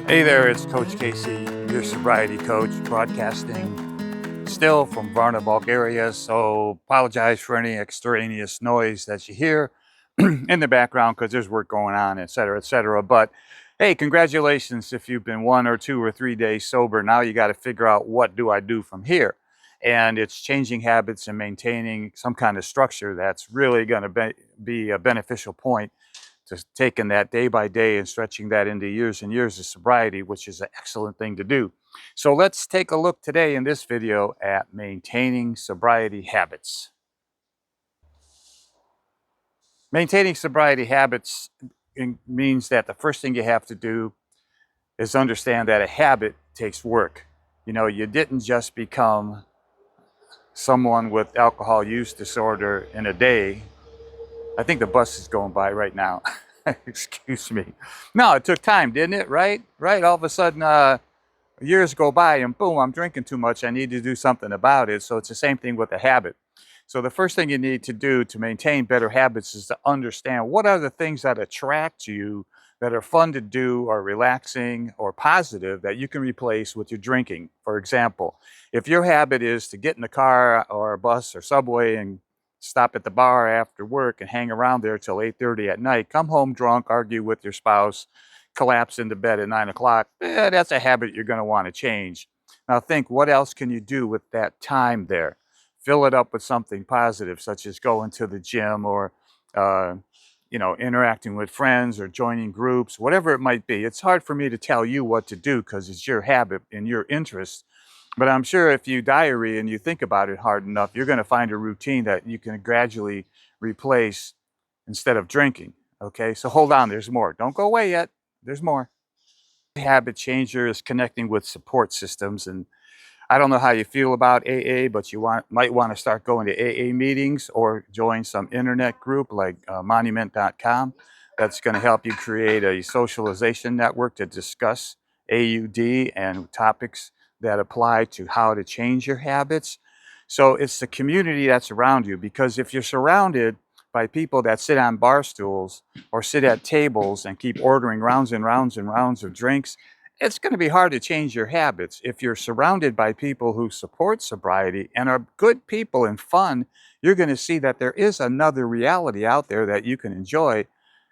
Hey there, it's Coach Casey, your sobriety coach, broadcasting still from Varna, Bulgaria. So apologize for any extraneous noise that you hear in the background because there's work going on, et cetera, et cetera. But hey, congratulations if you've been 1 or 2 or 3 days sober. Now you got to figure out, what do I do from here? And it's changing habits and maintaining some kind of structure that's really going to be a beneficial point, just taking that day by day and stretching that into years and years of sobriety, which is an excellent thing to do. So let's take a look today in this video at maintaining sobriety habits. Maintaining sobriety habits means that the first thing you have to do is understand that a habit takes work. You know, you didn't just become someone with alcohol use disorder in a day. I think the bus is going by right now. Excuse me. No, it took time, didn't it? Right? Right. All of a sudden, years go by and boom, I'm drinking too much. I need to do something about it. So it's the same thing with a habit. So the first thing you need to do to maintain better habits is to understand, what are the things that attract you, that are fun to do or relaxing or positive, that you can replace with your drinking. For example, if your habit is to get in the car or a bus or subway and stop at the bar after work and hang around there till 8:30 at night, come home drunk, argue with your spouse, collapse into bed at 9 o'clock, that's a habit you're going to want to change. Now think, what else can you do with that time there? Fill it up with something positive, such as going to the gym, or uh, interacting with friends, or joining groups, whatever it might be. It's hard for me to tell you what to do because it's your habit and your interest. But I'm sure if you diary and you think about it hard enough, you're going to find a routine that you can gradually replace instead of drinking. Okay, so hold on, there's more. Don't go away yet. There's more. Habit changer is connecting with support systems. And I don't know how you feel about AA, but might want to start going to AA meetings or join some internet group like monument.com. That's going to help you create a socialization network to discuss AUD and topics that apply to how to change your habits. So it's the community that's around you, because if you're surrounded by people that sit on bar stools or sit at tables and keep ordering rounds and rounds and rounds of drinks, it's going to be hard to change your habits. If you're surrounded by people who support sobriety and are good people and fun, you're going to see that there is another reality out there that you can enjoy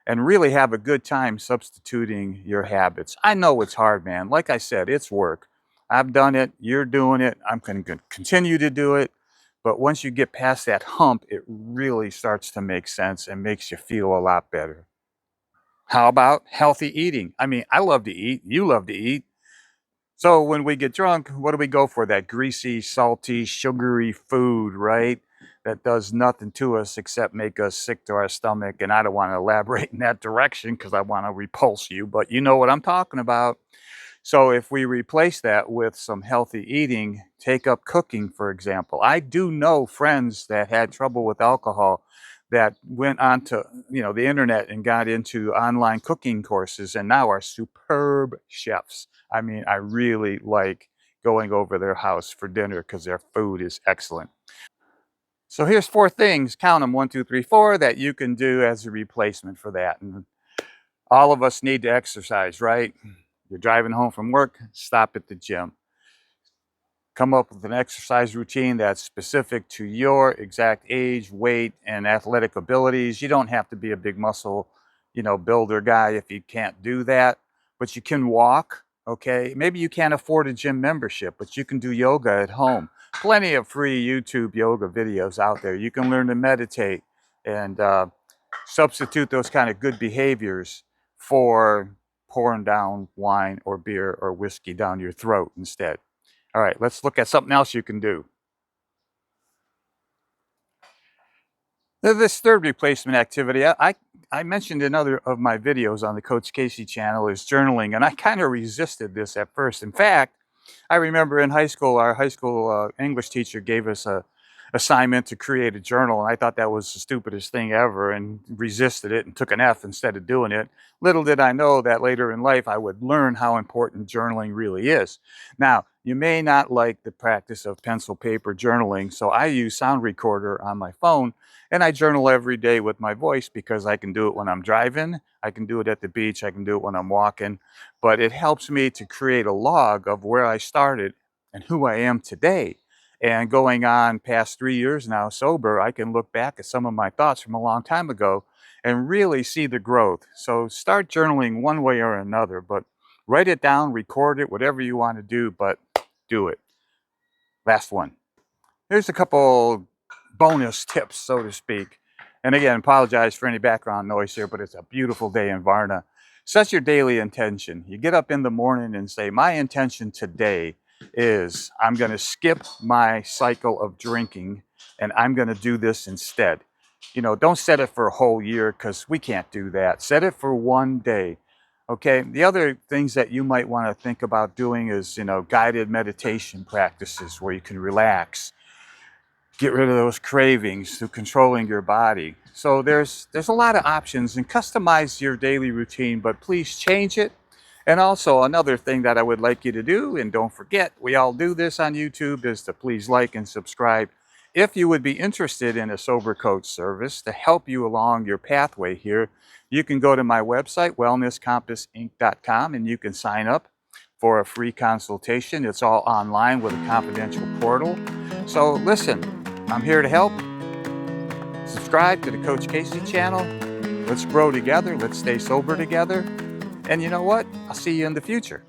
and really have a good time substituting your habits. I know it's hard, man. Like I said, it's work. I've done it. You're doing it. I'm going to continue to do it. But once you get past that hump, it really starts to make sense and makes you feel a lot better. How about healthy eating? I mean, I love to eat. You love to eat. So when we get drunk, what do we go for? That greasy, salty, sugary food, right? That does nothing to us except make us sick to our stomach. And I don't want to elaborate in that direction because I want to repulse you, but you know what I'm talking about. So if we replace that with some healthy eating, take up cooking, for example. I do know friends that had trouble with alcohol that went onto, the internet and got into online cooking courses and now are superb chefs. I mean, I really like going over their house for dinner because their food is excellent. So here's 4 things, count them, 1, 2, 3, 4, that you can do as a replacement for that. And all of us need to exercise, right? You're driving home from work, stop at the gym. Come up with an exercise routine that's specific to your exact age, weight, and athletic abilities. You don't have to be a big muscle, builder guy if you can't do that, but you can walk, okay? Maybe you can't afford a gym membership, but you can do yoga at home. Plenty of free YouTube yoga videos out there. You can learn to meditate and substitute those kind of good behaviors for pouring down wine or beer or whiskey down your throat instead. All right, let's look at something else you can do. This third replacement activity, I mentioned in other of my videos on the Coach Casey channel, is journaling, and I kind of resisted this at first. In fact, I remember in high school, our high school English teacher gave us a assignment to create a journal, and I thought that was the stupidest thing ever and resisted it and took an F instead of doing it. Little did I know that later in life I would learn how important journaling really is. Now, you may not like the practice of pencil paper journaling, so I use sound recorder on my phone, And I journal every day with my voice because I can do it when I'm driving, I can do it at the beach, I can do it when I'm walking. But it helps me to create a log of where I started and who I am today. And going on past 3 years now sober, I can look back at some of my thoughts from a long time ago and really see the growth. So start journaling one way or another, but write it down, record it, whatever you want to do, but do it. Last one. Here's a couple bonus tips, so to speak. And again, apologize for any background noise here, but it's a beautiful day in Varna. Set your daily intention. You get up in the morning and say, my intention today is I'm going to skip my cycle of drinking and I'm going to do this instead. You know, don't set it for a whole year because we can't do that. Set it for one day. Okay. The other things that you might want to think about doing is, guided meditation practices where you can relax, get rid of those cravings through controlling your body. So there's a lot of options, and customize your daily routine, but please change it. And also another thing that I would like you to do, and don't forget, we all do this on YouTube, is to please like and subscribe. If you would be interested in a sober coach service to help you along your pathway here, you can go to my website, wellnesscompassinc.com, and you can sign up for a free consultation. It's all online with a confidential portal. So listen, I'm here to help. Subscribe to the Coach Casey channel. Let's grow together. Let's stay sober together. And you know what? I'll see you in the future.